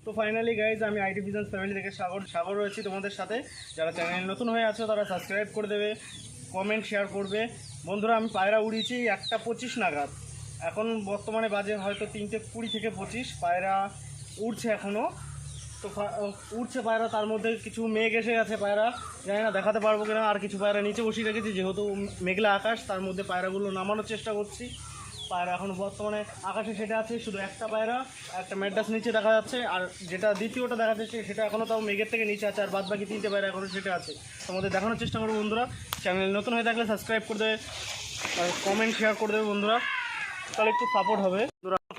তো finally guys আমি IT business family থেকে সাগর রয়েছি তোমাদের সাথে। যারা চ্যানেল নতুন হয়ে আছে তারা সাবস্ক্রাইব করে দেবে, কমেন্ট শেয়ার করবে। বন্ধুরা আমি পায়রা উড়িয়েছি 1:25 নাগাদ, এখন বর্তমানে বাজে হয়তো 3:20 থেকে 25। পায়রা উড়ছে এখনও, তো উঠছে পায়রা, তার মধ্যে কিছু মেঘ এসে গেছে। পায়রা জানি না দেখাতে পারবো কিনা। আর কিছু পায়রা নিচে বসিয়ে রেখেছি, যেহেতু মেঘলা আকাশ, তার মধ্যে পায়রাগুলো নামানোর চেষ্টা করছি। পায়রা এখন বর্তমানে আকাশে সেটা আছে, শুধু একটা পায়রা, একটা ম্যাড্রাস নিচে দেখা যাচ্ছে, আর যেটা দ্বিতীয়টা দেখা যাচ্ছে সেটা এখনও তাও মেঘের থেকে নিচে আছে, আর বাদ বাকি 3টে পায়রা এখনও সেটা আছে। তোমাদের দেখানোর চেষ্টা করবো। বন্ধুরা চ্যানেল নতুন হয়ে থাকলে সাবস্ক্রাইব করে দেবে আর কমেন্ট শেয়ার করে দেবে বন্ধুরা, তাহলে একটু সাপোর্ট হবে।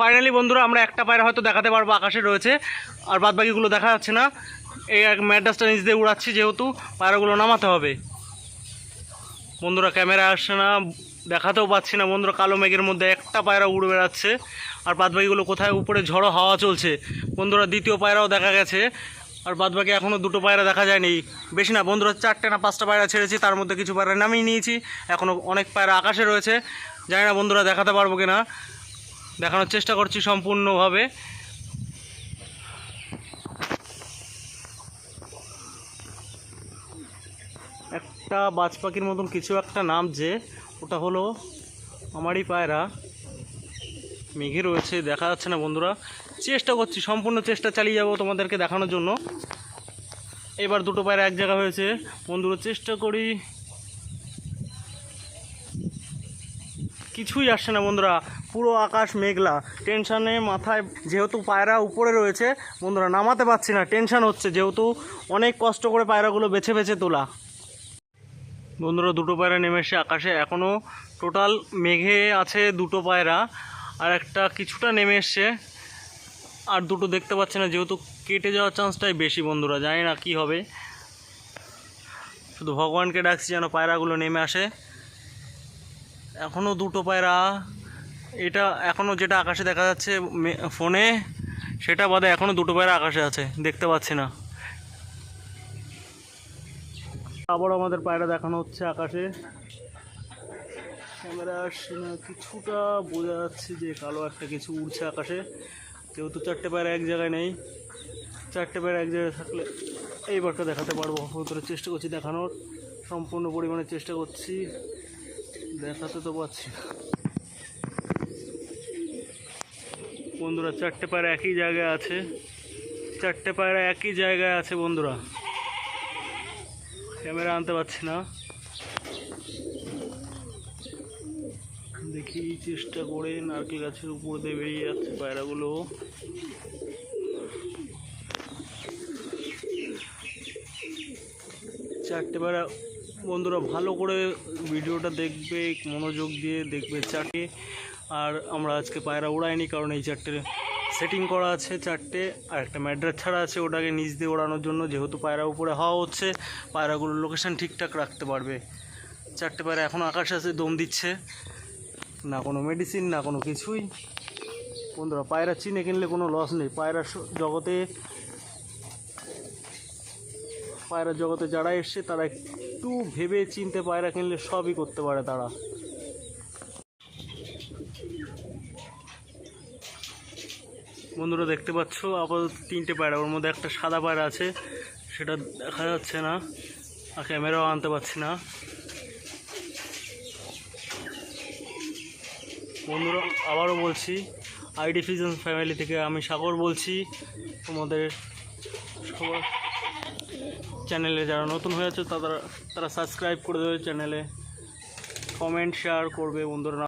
ফাইনালি বন্ধুরা আমরা একটা পায়রা হয়তো দেখাতে পারবো, আকাশে রয়েছে, আর বাদ বাকিগুলো দেখা যাচ্ছে না। এই এক ম্যাড্রাসটা নিচ দিয়ে উড়াচ্ছি, যেহেতু পায়রাগুলো নামাতে হবে। বন্ধুরা ক্যামেরা আসছে না, দেখাতেও পাচ্ছি না। বন্ধুরা কালো মেঘের মধ্যে একটা পায়রা উড়ে বেড়াচ্ছে, আর বাদ বাকিগুলো কোথায় উপরে ঝড়ো হাওয়া চলছে। বন্ধুরা দ্বিতীয় পায়রাও দেখা গেছে, আর বাদ বাকি এখনও 2টো পায়রা দেখা যায়নি, বেশি না বন্ধুরা, 4টে না 5টা পায়রা ছেড়েছি, তার মধ্যে কিছু পায়রা নামিয়ে নিয়েছি, এখনও অনেক পায়রা আকাশে রয়েছে। জানি না বন্ধুরা দেখাতে পারবো কিনা, দেখানোর চেষ্টা করছি সম্পূর্ণভাবে। একটা বাজ পাখির মতন কিছু একটা নামছে, ওটা হলো আমারই পায়রা, মেঘে রয়েছে, দেখা যাচ্ছে না বন্ধুরা। চেষ্টা করছি, সম্পূর্ণ চেষ্টা চালিয়ে যাব তোমাদেরকে দেখানোর জন্য। এবার 2টো পায়রা এক জায়গা হয়েছে বন্ধুরা, চেষ্টা করি। কিছুই আসছে না বন্ধুরা, পুরো আকাশ মেঘলা, টেনশানে মাথায়, যেহেতু পায়রা উপরে রয়েছে বন্ধুরা, নামাতে পারছি না, টেনশান হচ্ছে, যেহেতু অনেক কষ্ট করে পায়রাগুলো বেছে বেছে তোলা। বন্ধুরা 2টো পায়রা নেমে এসে আকাশে, এখনও টোটাল মেঘে আছে 2টো পায়রা, আর একটা কিছুটা নেমে এসছে, আর 2টো দেখতে পাচ্ছি না, যেহেতু কেটে যাওয়ার চান্সটাই বেশি। বন্ধুরা জানি না কী হবে, শুধু ভগবানকে ডাকছি যেন পায়রাগুলো নেমে আসে। এখনও 2টো পায়রা, এটা এখনও যেটা আকাশে দেখা যাচ্ছে ফোনে, সেটা বাদে এখনও 2টো পায়রা আকাশে আছে, দেখতে পাচ্ছি না। আবার আমাদের পায়রা দেখানো হচ্ছে আকাশে, ক্যামেরা আসছে না, কিছুটা বোঝা যাচ্ছে যে কালো একটা কিছু উড়ছে আকাশে, যেহেতু 4টে পায়রা এক জায়গায় নেই। 4টে পায়রা এক জায়গায় থাকলে এইবারটা দেখাতে পারবো। ভিতরে চেষ্টা করছি দেখানোর, সম্পূর্ণ পরিমাণে চেষ্টা করছি, দেখাতে তো পারছি না বন্ধুরা। 4টে পায়রা একই জায়গায় আছে, 4টে পায়রা একই জায়গায় আছে বন্ধুরা, ক্যামেরা আনতে পারছি না। দেখি চেষ্টা করে, নারকেল গাছের উপর দিয়ে বেরিয়ে যাচ্ছে পায়রাগুলো। চারটে পায়রা বন্ধুরা, ভালো করে ভিডিওটা দেখবে, মনোযোগ দিয়ে দেখবে 4টে। আর আমরা আজকে পায়রা উড়াইনি, কারণ এই 4টে সেটিং করা আছে 4টে, আর একটা ম্যাড্রাস ছাড়া আছে, ওটাকে নিচ দিয়ে ওড়ানোর জন্য, যেহেতু পায়রা উপরে হাওয়া হচ্ছে, পায়রাগুলোর লোকেশান ঠিকঠাক রাখতে পারবে। 4টে পায়রা এখনও আকাশে আছে, দম দিচ্ছে, না কোনো মেডিসিন না কোনো কিছুই। বন্ধুরা পায়রা চিনে কিনলে কোনো লস নেই। পায়রা জগতে যারা এসছে তারা একটু ভেবে চিনতে পায়রা কিনলে সবই করতে পারে তারা। বন্ধুরা দেখতে পাচ্ছ আপাতত 3টে পায়রা, ওর মধ্যে একটা সাদা পায়রা আছে, সেটা দেখা যাচ্ছে না, আর ক্যামেরাও আনতে পারছি না। বন্ধুরা আবারও বলছি, আইডি বিজনেস ফ্যামিলি থেকে আমি সাগর বলছি। তোমাদের সবার চ্যানেলে যারা নতুন হয়েছে তারা সাবস্ক্রাইব করে দেবে, চ্যানেলে কমেন্ট শেয়ার করবে বন্ধুরা।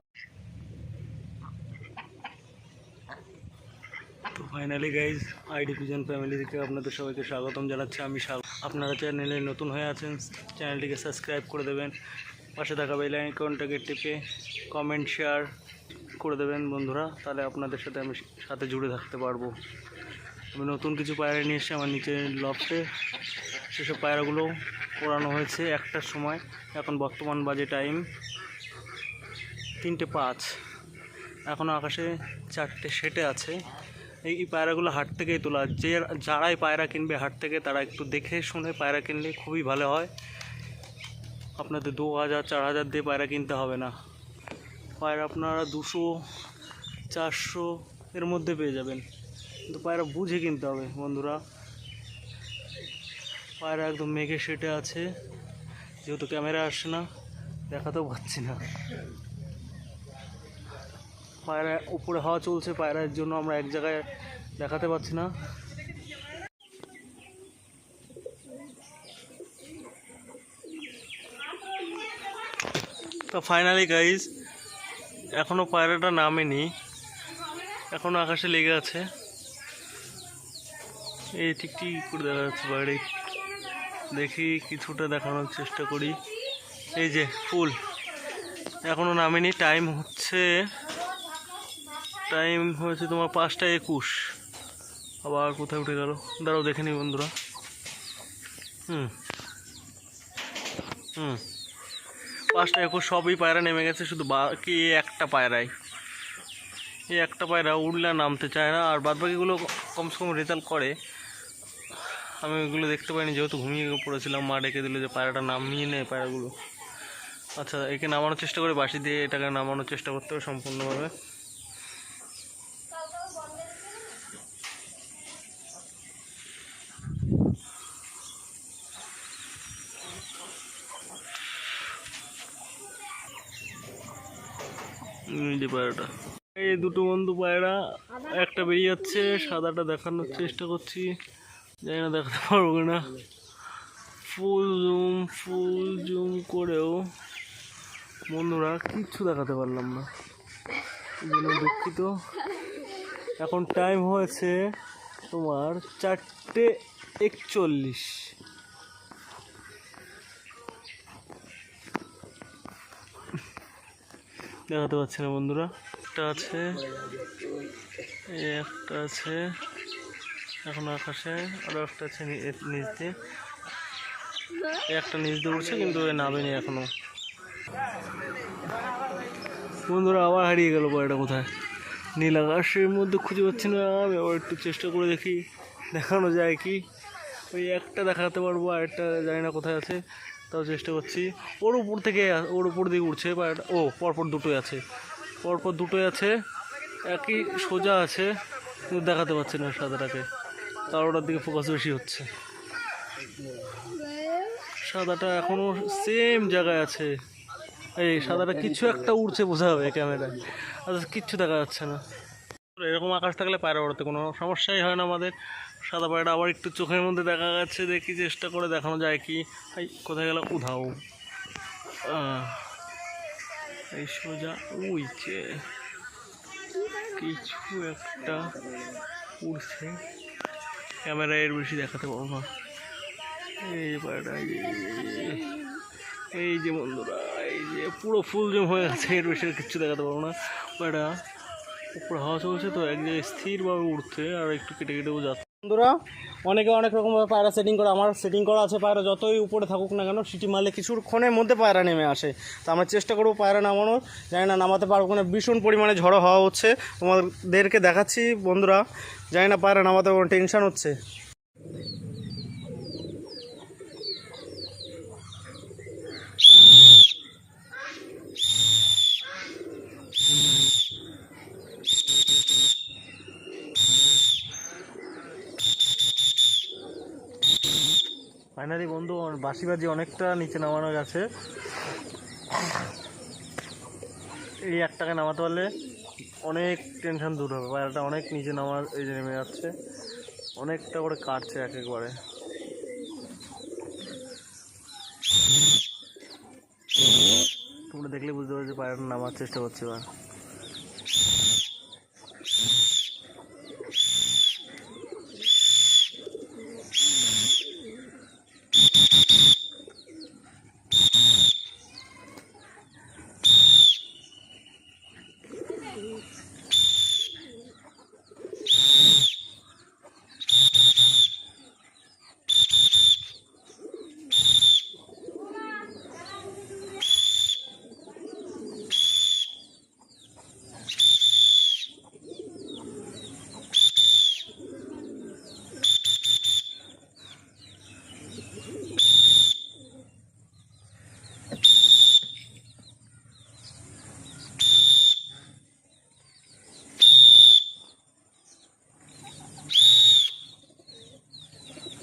তো ফাইনালি গাইজ আইডি বিজন ফ্যামিলি থেকে আপনাদের সবাইকে স্বাগতম জানাচ্ছি আমি। আপনারা চ্যানেলে নতুন হয়ে আছেন, চ্যানেলটিকে সাবস্ক্রাইব করে দেবেন, পাশে থাকা বেল আইকনটাকে টিপে কমেন্ট শেয়ার করে দেবেন বন্ধুরা, তাহলে আপনাদের সাথে আমি সাথে জুড়ে থাকতে পারবো। আমি নতুন কিছু পায়রা নিয়ে এসে আমার নিচের লফটে, সেসব পায়রাগুলো ওড়ানো হয়েছে 1টার সময়। এখন বর্তমান বাজে টাইম 3:05, এখনও আকাশে 4টে সেটে আছে। এই পায়রাগুলো হাট থেকেই তোলা, যারাই পায়রা কিনবে হাট থেকে, তারা একটু দেখে শুনে পায়রা কিনলে খুবই ভালো হয়। আপনাদের 2000-4000 দিয়ে পায়রা কিনতে হবে না, পায়রা আপনারা 200-400 এর মধ্যে পেয়ে যাবেন। কিন্তু পায়রা বুঝে কিনতে হবে বন্ধুরা। পায়রা একদম মেঘে সেটে আছে, যেহেতু ক্যামেরা আসছে না দেখাতেও পাচ্ছি না। পায়রা উপরে হাওয়া চলছে, পায়রার জন্য আমরা এক জায়গায় দেখাতে পাচ্ছি না। তো ফাইনালি গাইজ এখনো পায়রাটা নামেনি, এখনো আকাশে লেগে আছে। এই ঠিক করে দেখা যাচ্ছে বাইরে, দেখি কিছুটা দেখানোর চেষ্টা করি। এই যে ফুল এখনো নামেনি, টাইম হয়েছে তোমার 5টা 21। আবার কোথায় উঠে গেল দাঁড়াও দেখে নি বন্ধুরা। 5টা 21 সবই পায়রা নেমে গেছে, শুধু বাকি একটা পায়রা উড়লে নামতে চায় না, আর বাদ বাকিগুলো কমসে কম রেজাল্ট করে। আমি ওইগুলো দেখতে পাইনি যেহেতু ঘুমিয়ে পড়েছিলাম, মা ডেকে দিল যে পায়রাটা নামিয়ে নেয় পায়রাগুলো। আচ্ছা একে নামানোর চেষ্টা করে, বাঁশি দিয়ে এটাকে নামানোর চেষ্টা করতে হবে সম্পূর্ণভাবে। পায়রাটা এই দুটো বন্ধু পায়রা, একটা বেরিয়ে যাচ্ছে, সাদাটা দেখানোর চেষ্টা করছি, জানি না দেখাতে পারবো না। ফুল জুম করেও বন্ধুরা কিচ্ছু দেখাতে পারলাম না, এই জন্য দুঃখিত। এখন টাইম হয়েছে তোমার 4টে 41। দেখাতে পাচ্ছি না বন্ধুরা। একটা আছে এখন আকাশে, আরও একটা আছে নিচ দিয়ে, একটা নিচ দিয়ে উঠছে কিন্তু নামেনি এখনো। বন্ধুরা আবার হারিয়ে গেল পায়রাটা কোথায়, নীল আকাশের মধ্যে খুঁজে পাচ্ছি না। আমি আবার একটু চেষ্টা করে দেখি দেখানো যায় কি। ওই একটা দেখাতে পারবো, আর একটা জানি না কোথায় আছে, তাও চেষ্টা করছি। ওর উপর দিকে উঠছে পায়রাটা। ও পরপর দুটোই আছে, একই সোজা আছে, কিন্তু দেখাতে পাচ্ছি না সাদাটাকে, তার ওটার দিকে ফোকাস বেশি হচ্ছে। সাদাটা এখনো সেম জায়গায় আছে, এই সাদাটা কিছু একটা উড়ছে বোঝা হবে ক্যামেরায়, আচ্ছা কিচ্ছু দেখা যাচ্ছে না। এরকম আকাশ থাকলে পায়রা ওড়াতে কোনো সমস্যাই হয় না আমাদের। সাদা পায়রাটা আবার একটু চোখের মধ্যে দেখা যাচ্ছে, দেখি চেষ্টা করে দেখানো যায় কি। কোথায় গেল উধাও, এই সোজা উইছে কিছু একটা উড়ছে, ক্যামেরায় এর বেশি দেখাতে পারবো না। এই পায়রাটা এই যে বন্ধুরা, এই যে পুরো ফুল জম হয়ে গেছে, এর বেশি কিচ্ছু দেখাতে পারবো না। পায়রা উপরে হাওয়া চলছে তো এক জায়গায় স্থিরভাবে উঠছে, আর একটু কেটেও যাচ্ছে। বন্ধুরা অনেকে অনেক রকমভাবে পায়রা সেটিং করে, আমার সেটিং করা আছে পায়রা যতই উপরে থাকুক না কেন, সিটি মারলে কিছুক্ষণের মধ্যে পায়রা নেমে আসে। তো আমরা চেষ্টা করবো পায়রা নামানোর, জানি না নামাতে পারবো না, ভীষণ পরিমাণে ঝড়ো হাওয়া হচ্ছে, তোমাদেরকে দেখাচ্ছি বন্ধুরা। জানি না পায়রা নামাতে কোনো টেনশন হচ্ছে। ফাইনালি বন্ধু বাজি অনেকটা নিচে নামানো গেছে, এই একটাকে নামাতে পারলে অনেক টেনশন দূর হবে। পায়রাটা অনেক নিচে এই যে নেমে যাচ্ছে, অনেকটা করে কাটছে একবারে। তোমরা দেখলে বুঝতে পারছো পায়রাটা নামার চেষ্টা করছে এবার।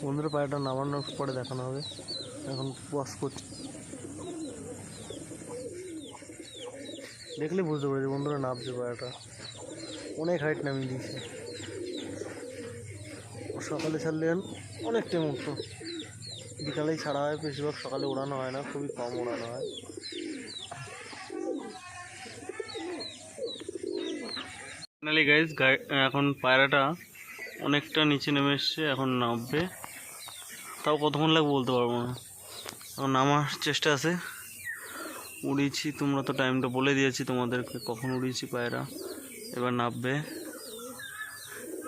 বন্ধুরা পায়রাটা নামানোর পরে দেখানো হবে। এখন ওয়াশ করছে, দেখলে বুঝতে পারছি বন্ধুরা নামছে পায়রাটা, অনেক হাইট নামিয়ে দিয়েছে। সকালে ছাড়লে অনেক টাইম উঠতো, বিকালেই ছাড়া হয়, বেশিরভাগ সকালে ওড়ানো হয় না, খুবই কম ওড়ানো হয়। ফাইনালি গাইজ এখন পায়রাটা অনেকটা নিচে নেমে এসছে, এখন নামবে, তাও কতক্ষণ লাগবে বলতে পারবো না। এখন নামার চেষ্টা আছে, উড়িয়েছি, তোমরা তো টাইমটা বলে দিয়েছি তোমাদেরকে কখন উড়িয়েছি পায়রা। এবার নামবে,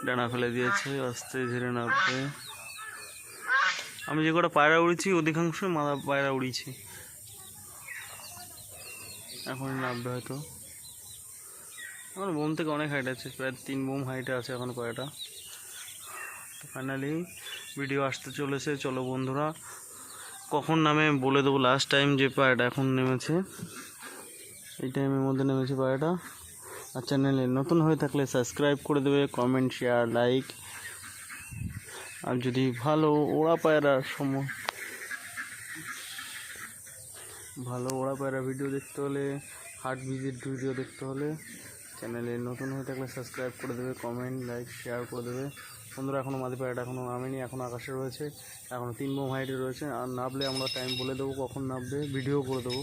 ডানা ফেলে দিয়েছে, আস্তে ধীরে নামবে। আমি যে কটা পায়রা উড়িয়েছি অধিকাংশ মাদা পায়রা উড়িয়েছি, এখন নামবে হয়তো। এখন বোম থেকে অনেক হাইট আছে, প্রায় 3 বোম হাইটে আছে এখন পায়রাটা। ফাইনালি ভিডিও আসতে চলেছে, চলো বন্ধুরা কখন নামে বলে দেবো। লাস্ট টাইম যে পায়রাটা এখন নেমেছে, এই টাইমের মধ্যে নেমেছে পায়রাটা। আর চ্যানেলে নতুন হয়ে থাকলে সাবস্ক্রাইব করে দেবে, কমেন্ট শেয়ার লাইক। আর যদি ভালো ওড়া পায়রার ভালো ওড়া পায়রা ভিডিও দেখতে হলে, হাট ভিজিট ভিডিও দেখতে হলে চ্যানেলে নতুন হয়ে থাকলে সাবস্ক্রাইব করে দেবে, কমেন্ট লাইক শেয়ার করে দেবে। বন্ধুরা এখনও মাদি পায়রাটা এখনও নামেনি, এখনও আকাশে রয়েছে, এখনও 3 বোম হাইটে রয়েছে। আর নামলে আমরা টাইম বলে দেবো, কখন নামবে ভিডিও করে দেবো।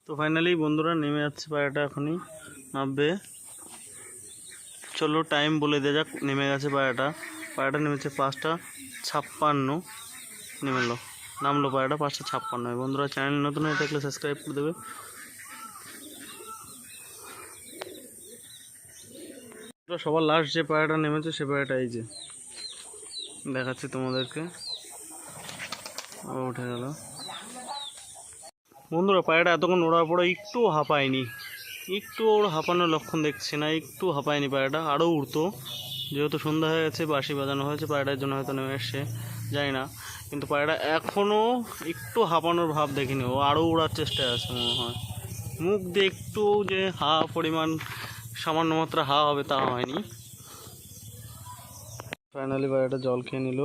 তো ফাইনালি বন্ধুরা নেমে যাচ্ছে পায়রাটা, এখনই নামবে। চলো টাইম বলে দেওয়া যাক। নেমে গেছে পায়রাটা, পায়রাটা নেমেছে 5:56 নামলো পায়রাটা 5:56। বন্ধুরা চ্যানেল নতুন হয়ে থাকলে সাবস্ক্রাইব করে দেবে। সবার লাস্ট যে পায়রাটা নেমেছে সে পায়রাটা এই যে দেখাচ্ছি তোমাদেরকে, উঠে গেল। বন্ধুরা পায়রাটা এতক্ষণ ওড়ার পরে একটু হাঁপায়নি, একটু ওর হাঁপানোর লক্ষণ দেখছি না, একটু হাঁপায়নি পায়রাটা, আরও উড়তো। যেহেতু সন্ধ্যা হয়ে গেছে, বাঁশি বাজানো হয়েছে, পায়রাটার জন্য হয়তো নেমে এসছে, জানি না। কিন্তু পায়রাটা এখনও একটু হাঁপানোর ভাব দেখিনি, ও আরও উড়ার চেষ্টায় আছে মনে হয়। মুখ দিয়ে একটু যে পরিমাণ সামান্য মাত্রা হবে তা হয়নি। ফাইনালি পায়রাটা জল খেয়ে নিল,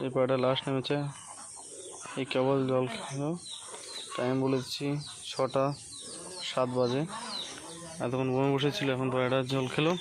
এই পায়রাটা লাস্ট নেমেছে, এই কেবল জল খেলো। টাইম বলে দিচ্ছি 6:07 বাজে। এতক্ষণ বসেছিল, এখন পায়রাটা জল খেলো।